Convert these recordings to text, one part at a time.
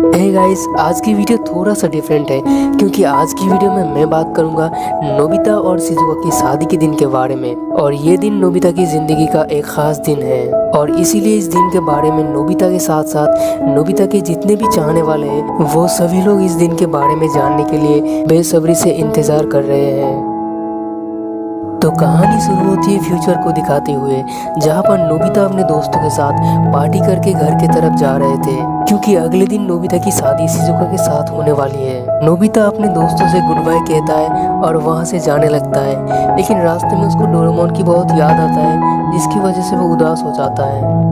Hey guys, आज की video थोड़ा सा डिफरेंट है क्योंकि आज की वीडियो में मैं बात करूंगा नोबिता और शिजुका की शादी के दिन के बारे में। और ये दिन नोबिता की जिंदगी का एक खास दिन है और इसीलिए इस दिन के बारे में नोबिता के साथ साथ नोबिता के जितने भी चाहने वाले हैं वो सभी लोग इस दिन के बारे में जानने के लिए बेसब्री से इंतजार कर रहे हैं। तो कहानी शुरू होती है फ्यूचर को दिखाते हुए, जहाँ पर नोबिता अपने दोस्तों के साथ पार्टी करके घर की तरफ जा रहे थे क्योंकि अगले दिन नोबिता की शादी शिजुका के साथ होने वाली है। नोबिता अपने दोस्तों से गुड बाय कहता है और वहाँ से जाने लगता है, लेकिन रास्ते में उसको डोरेमोन की बहुत याद आता है जिसकी वजह से वो उदास हो जाता है।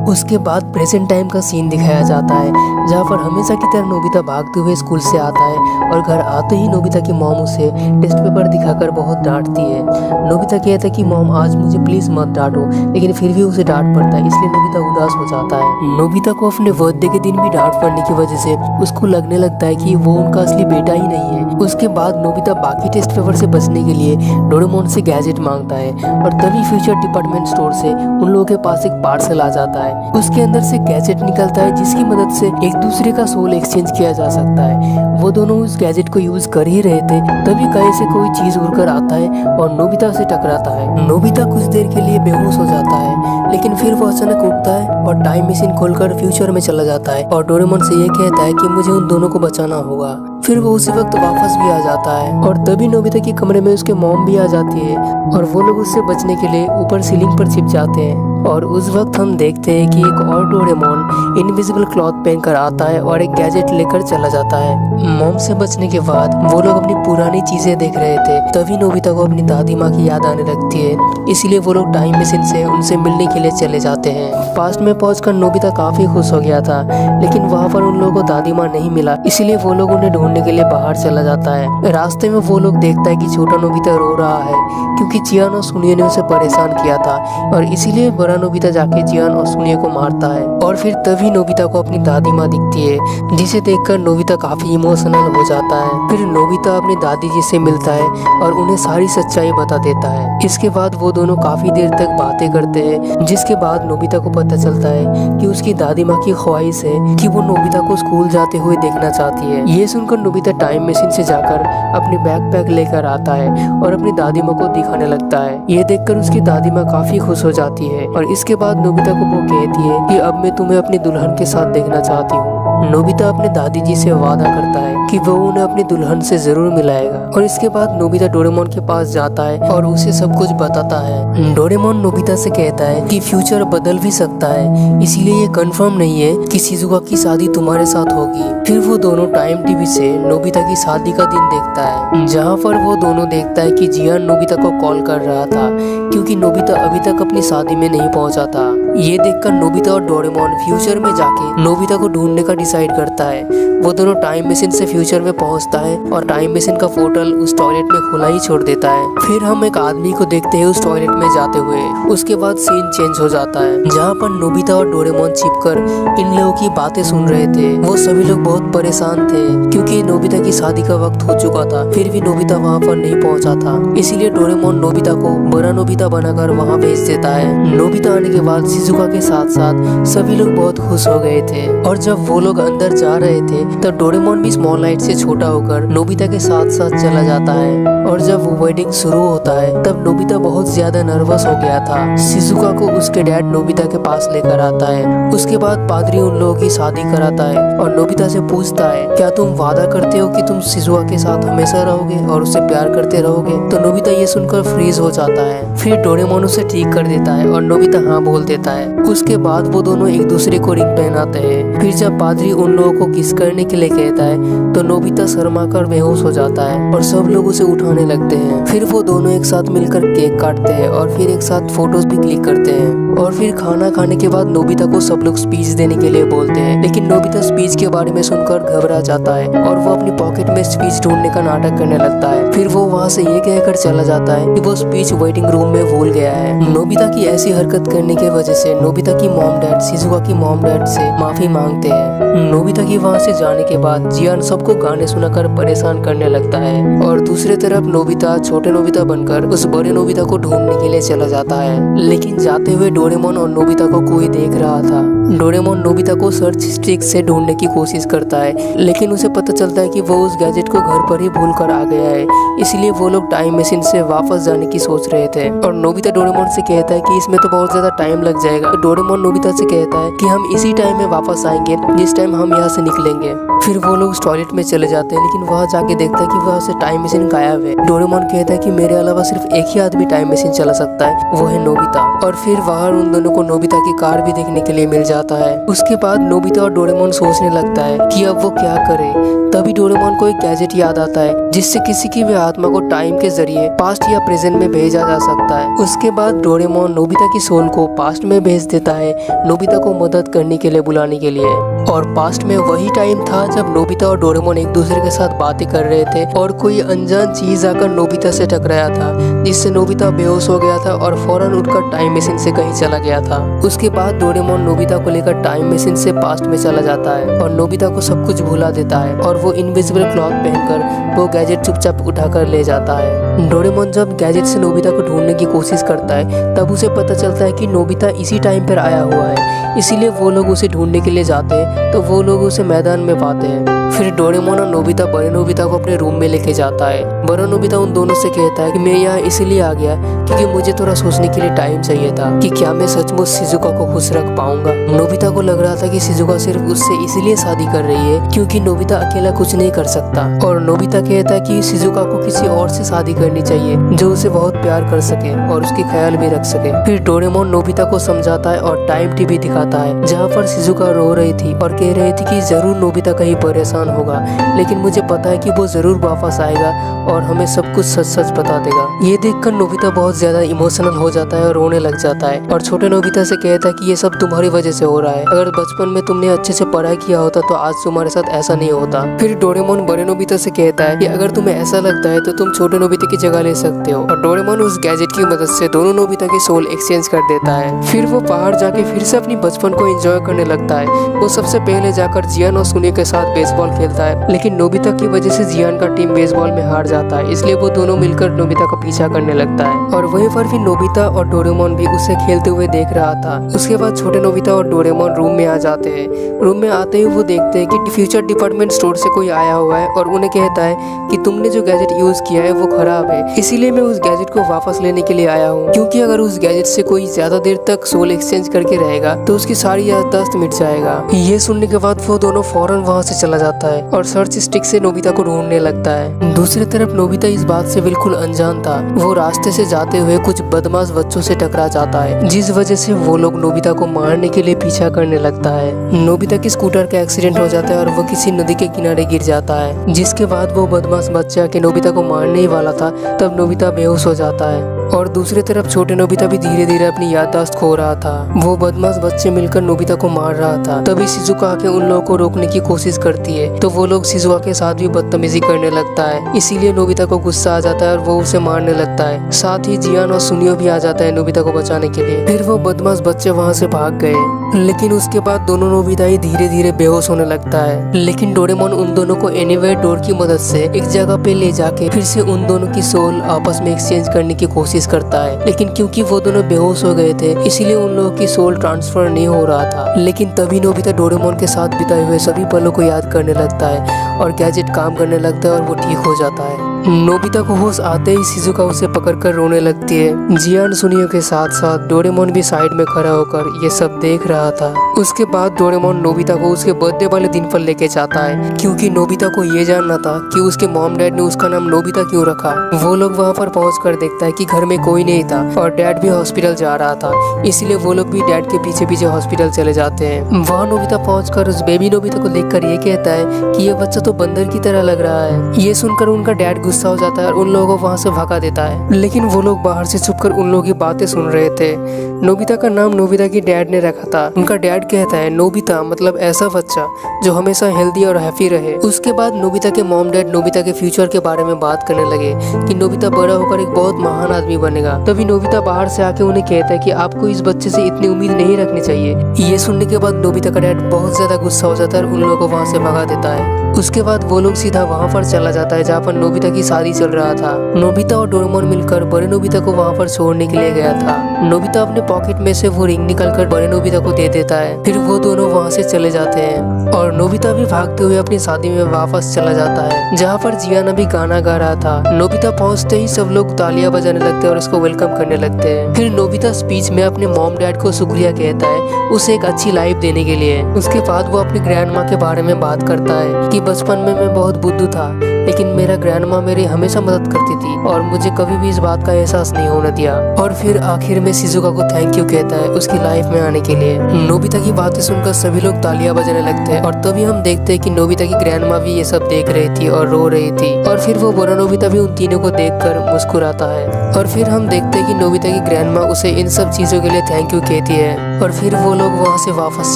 उसके बाद प्रेजेंट टाइम का सीन दिखाया जाता है जहाँ पर हमेशा की तरह नोबिता भागते हुए स्कूल से आता है और घर आते ही नोबिता की मॉम उसे टेस्ट पेपर दिखाकर बहुत डांटती है। नोबिता कहता है कि मॉम आज मुझे प्लीज मत डांटो, लेकिन फिर भी उसे डांट पड़ता है, इसलिए नोबिता उदास हो जाता है। नोबिता को अपने बर्थडे के दिन भी डांट पड़ने की वजह से उसको लगने लगता है कि वो उनका असली बेटा ही नहीं है। उसके बाद नोबिता बाकी टेस्ट पेपर से बचने के लिए डोरेमोन से गैजेट मांगता है और तभी फ्यूचर डिपार्टमेंट स्टोर से उन लोगों के पास एक पार्सल आ जाता है। उसके अंदर से गैजेट निकलता है जिसकी मदद से एक दूसरे का सोल एक्सचेंज किया जा सकता है। वो दोनों उस गैजेट को यूज कर ही रहे थे तभी कहीं से कोई चीज उड़कर आता है और नोबिता से टकराता है। नोबिता कुछ देर के लिए बेहोश हो जाता है, लेकिन फिर वो अचानक उठता है और टाइम मशीन खोलकर फ्यूचर में चला जाता है और डोरेमोन से ये कहता है कि मुझे उन दोनों को बचाना होगा। फिर वो उसी वक्त वापस भी आ जाता है और तभी नोबिता के कमरे में उसके मॉम भी आ जाती है और वो लोग उससे बचने के लिए ऊपर सीलिंग पर छिप जाते हैं। और उस वक्त हम देखते हैं कि एक और डोरेमोन इनविजिबल क्लॉथ पहनकर आता है और एक गैजेट लेकर चला जाता है। मॉम से बचने के बाद वो लोग अपनी पुरानी चीजें देख रहे थे, तभी नोबिता को अपनी दादी माँ की याद आने लगती है, इसीलिए वो लोग टाइम मशीन से उनसे मिलने के लिए चले जाते हैं। पास्ट में पहुंचकर नोबिता काफी खुश हो गया था, लेकिन वहाँ पर उन लोगों को दादी माँ नहीं मिला, इसीलिए वो लोग उन्हें ढूंढने के लिए बाहर चला जाता है। रास्ते में वो लोग देखता है कि छोटा नोबिता रो रहा है क्योंकि चियान और सुनिए ने उसे परेशान किया था और इसीलिए बड़ा नोबिता जाके चियान और सुनिए को मारता है। और फिर तभी नोबिता को अपनी दादी माँ दिखती है जिसे देखकर नोबिता काफी इमोशनल हो जाता है। फिर नोबिता अपनी दादी जी से मिलता है और उन्हें सारी सच्चाई बता देता है। इसके बाद वो दोनों काफी देर तक बातें करते हैं, जिसके बाद नोबिता को पता चलता है कि उसकी दादी माँ की ख्वाहिश है कि वो नोबिता को स्कूल जाते हुए देखना चाहती है। ये सुनकर नोबिता टाइम मशीन से जाकर अपनी बैकपैक लेकर आता है और अपनी दादी माँ को दिखाने लगता है। ये देखकर उसकी दादी माँ काफी खुश हो जाती है और इसके बाद नोबिता को वो कहती है कि अब मैं तुम्हें अपनी दुल्हन के साथ देखना चाहती हूँ। नोबिता अपने दादी जी से वादा करता है कि वो उन्हें अपनी दुल्हन से जरूर मिलाएगा और इसके बाद नोबिता डोरेमोन के पास जाता है और उसे सब कुछ बताता है। डोरेमोन नोबिता से कहता है कि फ्यूचर बदल भी सकता है, इसीलिए ये कंफर्म नहीं है कि शिजुका की शादी तुम्हारे साथ होगी। फिर वो दोनों टाइम टीवी से नोबिता की शादी का दिन देखता है, जहाँ पर वो दोनों देखता है कि जियान नोबिता को कॉल कर रहा था क्योंकि नोबिता अभी तक अपनी शादी में नहीं पहुंचा था। ये देखकर नोबिता और डोरेमोन फ्यूचर में जाके नोबिता को ढूंढने का डिसाइड करता है। वो दोनों टाइम मशीन से फ्यूचर में पहुंचता है और टाइम मशीन का पोर्टल उस टॉयलेट में खुला ही छोड़ देता है। फिर हम एक आदमी को देखते हैं उस टॉयलेट में जाते हुए। उसके बाद सीन चेंज हो जाता है, जहाँ पर नोबिता और डोरेमोन छिपकर इन लोगों की बातें सुन रहे थे। वो सभी लोग बहुत परेशान थे क्योंकि नोबिता की शादी का वक्त हो चुका था, फिर भी नोबिता वहाँ पर नहीं पहुँचा था, इसीलिए डोरेमोन नोबिता को बड़ा नोबिता बनाकर वहाँ भेज देता है। नोबिता आने के बाद शिजुका के साथ साथ सभी लोग बहुत खुश हो गए थे और जब वो लोग अंदर जा रहे थे तब डोरेमोन भी स्मॉल लाइट से छोटा होकर नोबिता के साथ साथ चला जाता है। और जब वो वेडिंग शुरू होता है तब नोबिता बहुत ज्यादा नर्वस हो गया था। शिजुका को उसके डैड नोबिता के पास लेकर आता है। उसके बाद पादरी उन लोगों की शादी कराता है और नोबिता से पूछता है क्या तुम वादा करते हो कि तुम शिजुका के साथ हमेशा रहोगे और उसे प्यार करते रहोगे। तो नोबिता ये सुनकर फ्रीज हो जाता है। फिर डोरेमोन उसे ठीक कर देता है और नोबिता हाँ बोल देता है। उसके बाद वो दोनों एक दूसरे को रिंग पहनाते हैं। फिर जब पादरी उन लोगों को किस करने के लिए कहता है तो नोबिता शर्मा कर बेहोश हो जाता है और सब लोग उसे उठाने लगते हैं। फिर वो दोनों एक साथ मिलकर केक काटते हैं और फिर एक साथ फोटोज भी क्लिक करते हैं। और फिर खाना खाने के बाद नोबिता को सब लोग स्पीच देने के लिए बोलते हैं, लेकिन नोबिता स्पीच के बारे में सुनकर घबरा जाता है और वो अपनी पॉकेट में स्पीच ढूंढने का नाटक करने लगता है। फिर वो वहाँ से ये कहकर चला जाता है कि वो स्पीच वेटिंग रूम में भूल गया है। नोबिता की ऐसी हरकत करने की वजह से नोबिता की मॉम डैड शिजुका की मॉम डैड से माफी मांगते हैं। नोबिता की वहाँ से जाने के बाद जियान सबको गाने सुनाकर परेशान करने लगता है और दूसरी तरफ नोबिता छोटे नोबिता बनकर उस बड़े नोबिता को ढूंढने के लिए चला जाता है। लेकिन जाते हुए डोरेमोन और नोबिता को कोई देख रहा था। डोरेमोन नोबिता को सर्च स्टिक से ढूंढने की कोशिश करता है, लेकिन उसे पता चलता है कि वो उस गैजेट को घर पर ही भूल कर आ गया है। इसलिए वो लोग टाइम मशीन से वापस जाने की सोच रहे थे और नोबिता डोरेमोन से कहता है कि इसमें तो बहुत ज्यादा टाइम लग जाएगा। तो डोरेमोन नोबिता से कहता है कि हम इसी टाइम में वापस आएंगे जिस टाइम हम यहाँ से निकलेंगे। फिर वो लोग टॉयलेट में चले जाते हैं, लेकिन वहाँ जाके देखता है कि वहाँ से टाइम मशीन गायब है। डोरेमोन कहता है कि मेरे अलावा सिर्फ एक ही आदमी टाइम मशीन चला सकता है, वो है नोबिता। और फिर बाहर उन दोनों को नोबिता की कार भी देखने के लिए मिल जाता है। उसके बाद नोबिता और डोरेमोन सोचने लगता है कि अब वो क्या करे। तभी डोरेमोन को एक गैजेट याद आता है जिससे किसी की भी आत्मा को टाइम के जरिए पास्ट या प्रेजेंट में भेजा जा सकता है। उसके बाद डोरेमोन नोबिता की सोल को पास्ट में भेज देता है, नोबिता को मदद करने के लिए बुलाने के लिए। और पास्ट में वही टाइम था जब नोबिता और डोरेमोन एक दूसरे के साथ बातें कर रहे थे और कोई अनजान चीज आकर नोबिता से टकराया था, जिससे नोबिता बेहोश हो गया था और फौरन उठकर टाइम मशीन से कहीं चला गया था। उसके बाद डोरेमोन नोबिता को लेकर टाइम मशीन से पास्ट में चला जाता है और नोबिता को सब कुछ भुला देता है और वो इनविजिबल क्लॉथ पहनकर वो गैजेट चुपचाप उठाकर ले जाता है। डोरेमोन जब गैजेट से नोबिता को ढूंढने की कोशिश करता है तब उसे पता चलता है कि नोबिता इसी टाइम पर आया हुआ है। इसीलिए वो लोग उसे ढूंढने के लिए जाते हैं तो वो लोग उसे मैदान में पाते हैं। फिर डोरेमोन और नोबिता बड़े नोबिता को अपने रूम में लेके जाता है। बड़ा नोबिता उन दोनों से कहता है कि मैं यहाँ इसलिए आ गया क्योंकि मुझे थोड़ा सोचने के लिए टाइम चाहिए था कि क्या मैं सचमुच शिजुका को खुश रख पाऊंगा। नोबिता को लग रहा था कि शिजुका सिर्फ उससे इसलिए शादी कर रही है क्योंकि नोबिता अकेला कुछ नहीं कर सकता, और नोबिता कहता है कि शिजुका को किसी और से शादी करनी चाहिए जो उसे बहुत प्यार कर सके और उसकी ख्याल भी रख सके। फिर डोरेमोन नोबिता को समझाता है और टाइम टीवी दिखाता है जहाँ पर शिजुका रो रही थी और कह रही थी कि जरूर नोबिता कहीं परेशान होगा, लेकिन मुझे पता है कि वो जरूर वापस आएगा और हमें सब कुछ सच सच बता देगा। ये देखकर नोबिता बहुत ज्यादा इमोशनल हो जाता है और रोने लग जाता है और छोटे नोबिता से कहता है कि ये सब तुम्हारी वजह से हो रहा है। अगर बचपन में तुमने अच्छे से पढ़ाई किया होता तो आज तुम्हारे साथ ऐसा नहीं होता। फिर डोरेमोन बड़े नोबिता से कहता है कि अगर तुम्हें ऐसा लगता है तो तुम छोटे नोबिता की जगह ले सकते हो, और डोरेमोन उस गैजेट की मदद से दोनों नोबिता की सोल एक्सचेंज कर देता है। फिर वो बाहर जाके फिर से अपनी बचपन को एंजॉय करने लगता है। वो सबसे पहले जाकर जियान और सुनियो के साथ बेसबॉल खेलता है, लेकिन नोबिता की वजह से जियान का टीम बेसबॉल में हार जाता है, इसलिए वो दोनों मिलकर नोबिता का पीछा करने लगता है। और वहीं पर भी नोबिता और डोरेमोन भी उसे खेलते हुए देख रहा था। उसके बाद छोटे नोबिता और डोरेमोन रूम में आ जाते हैं। रूम में आते ही वो देखते हैं कि फ्यूचर डिपार्टमेंट स्टोर से कोई आया हुआ है और उन्हें कहता है कि तुमने जो गैजेट यूज किया है वो खराब है, इसीलिए मैं उस गैजेट को वापस लेने के लिए आया हूँ, क्योंकि अगर उस गैजेट से कोई ज्यादा देर तक सोल एक्सचेंज करके रहेगा तो उसकी सारी याददाश्त मिट जाएगा। ये सुनने के बाद वो दोनों फौरन वहाँ से चला जाता है और सर्च स्टिक से नोबिता को ढूंढने लगता है। दूसरी तरफ नोबिता इस बात से बिल्कुल अनजान था। वो रास्ते से जाते हुए कुछ बदमाश बच्चों से टकरा जाता है, जिस वजह से वो लोग नोबिता को मारने के लिए पीछा करने लगता है। नोबिता की स्कूटर का एक्सीडेंट हो जाता है और वो किसी नदी के किनारे गिर जाता है, जिसके बाद वो बदमाश बच्चा के नोबिता को मारने ही वाला था तब नोबिता बेहोश हो जाता है। और दूसरी तरफ छोटे नोबिता भी धीरे धीरे अपनी याददाश्त खो रहा था। वो बदमाश बच्चे मिलकर नोबिता को मार रहा था। तभी शिजुका आके उन लोगों को रोकने की कोशिश करती है तो वो लोग शिजुका के साथ भी बदतमीजी करने लगता है, इसीलिए नोबिता को गुस्सा आ जाता है और वो उसे मारने लगता है। साथ ही जियान और सुनियो भी आ जाता है नोबिता को बचाने के लिए। फिर वो बदमाश बच्चे वहाँ से भाग गए, लेकिन उसके बाद दोनों नोबिता ही धीरे धीरे बेहोश होने लगता है। लेकिन डोरेमोन उन दोनों को एनीवेयर डोर की मदद से एक जगह पे ले जाके फिर से उन दोनों की सोल आपस में एक्सचेंज करने की कोशिश करता है, लेकिन क्योंकि वो दोनों बेहोश हो गए थे इसीलिए उन लोगों की सोल ट्रांसफर नहीं हो रहा था। लेकिन तभी नोबिता डोरेमोन के साथ बिताए हुए सभी पलों को याद करने लगता है और गैजेट काम करने लगता है और वो ठीक हो जाता है। नोबिता को होश आते ही शिजुका उसे पकड़कर रोने लगती है। जियान सुनियो के साथ साथ डोरेमोन भी साइड में खड़ा होकर ये सब देख रहा था। उसके बाद डोरेमोन नोबिता को उसके बर्थडे वाले दिन पर लेके जाता है, क्योंकि नोबिता को ये जानना था कि उसके मॉम डैड ने उसका नाम नोबिता क्यों रखा। वो लोग वहाँ पर पहुंचकर देखता है कि घर में कोई नहीं था और डैड भी हॉस्पिटल जा रहा था, इसलिए वो लोग भी डैड के पीछे पीछे हॉस्पिटल चले जाते हैं। वहाँ नोबिता पहुंचकर उस बेबी नोबिता को देखकर ये कहता है कि ये बच्चा तो बंदर की तरह लग रहा है। ये सुनकर उनका डैड गुस्सा हो जाता है और उन लोगों को वहाँ से भगा देता है। लेकिन वो लोग बाहर से छुपकर उन लोगों की बातें सुन रहे थे। नोबिता का नाम नोबिता की डैड ने रखा था। उनका डैड कहता है नोबिता मतलब ऐसा बच्चा जो हमेशा हेल्दी और हैप्पी रहे। उसके बाद नोबिता के मॉम डैड नोबिता के फ्यूचर के बारे में बात करने लगे कि नोबिता बड़ा होकर एक बहुत महान आदमी बनेगा। तभी नोबिता बाहर से आके उन्हें कहता है कि आपको इस बच्चे से इतनी उम्मीद नहीं रखनी चाहिए। ये सुनने के बाद नोबिता का डैड बहुत ज्यादा गुस्सा हो जाता है और उन लोगों को वहाँ से भगा देता है। उसके बाद वो लोग सीधा वहाँ पर चला जाता है जहाँ पर नोबिता की शादी चल रहा था। नोबिता और डोरेमोन मिलकर बड़े नोबिता को वहाँ पर छोड़ने के लिए गया था। नोबिता अपने पॉकेट में से वो रिंग निकालकर बड़े नोबिता को दे देता है। फिर वो दोनों वहाँ से चले जाते हैं और नोबिता भी भागते हुए अपनी शादी में वापस चला जाता है जहाँ पर जियाना भी गाना गा रहा था। नोबिता पहुँचते ही सब लोग तालियां बजाने लगते हैं और उसको वेलकम करने लगते हैं। फिर नोबिता स्पीच में अपने मॉम डैड को शुक्रिया कहता है उसे एक अच्छी लाइफ देने के लिए। उसके बाद वो अपनी ग्रैंड माँ के बारे में बात करता है कि बचपन में मैं बहुत बुद्धू था लेकिन मेरा ग्रैंड माँ मेरी हमेशा मदद करती थी और मुझे कभी भी इस बात का एहसास नहीं होने दिया। और फिर आखिर में शिजुका को थैंक यू कहता है उसकी लाइफ में आने के लिए। नोबिता की बातें सुनकर सभी लोग तालियां बजाने लगते हैं और तभी हम देखते हैं कि नोबिता की ग्रैंड माँ भी ये सब देख रही थी और रो रही थी। और फिर वो बड़ा नोबिता भी उन तीनों को देखकर मुस्कुराता है। और फिर हम देखते हैं कि नोबिता की ग्रैंड माँ उसे इन सब चीजों के लिए थैंक यू कहती है और फिर वो लोग वहाँ से वापस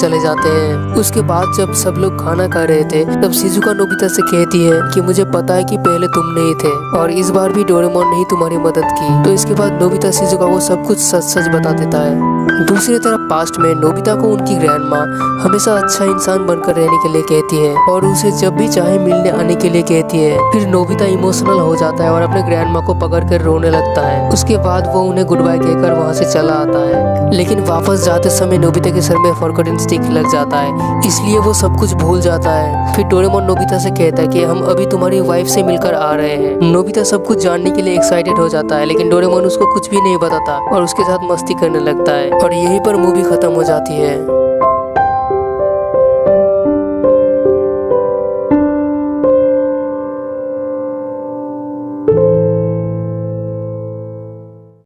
चले जाते हैं। उसके बाद जब सब लोग खाना खा रहे थे तब शिजुका नोबिता से कहती है कि मुझे पता है कि पहले तुम नहीं थे और इस बार भी डोरेमोन ने ही तुम्हारी मदद की। तो इसके बाद नोबिता शिजुका को सब कुछ सच सच बता देता है। दूसरी तरफ पास्ट में नोबिता को उनकी ग्रैंड माँ हमेशा अच्छा इंसान बनकर रहने के लिए कहती है और उसे जब भी चाहे मिलने आने के लिए कहती है। फिर नोबिता इमोशनल हो जाता है और अपने ग्रैंड माँ को पकड़ कर रोने लगता है। उसके बाद वो उन्हें गुड बाय कहकर वहाँ से चला आता है। लेकिन वापस जाते समय नोबिता के सर में फॉरगॉटन स्टिक लग जाता है इसलिए वो सब कुछ भूल जाता है। फिर डोरेमोन नोबिता से कहता है कि हम अभी तुम्हारी वाइफ से मिलकर आ रहे हैं। नोबिता सब कुछ जानने के लिए एक्साइटेड हो जाता है लेकिन डोरेमोन उसको कुछ भी नहीं बताता और उसके साथ मस्ती करने लगता है और यहीं पर मूवी खत्म हो जाती है।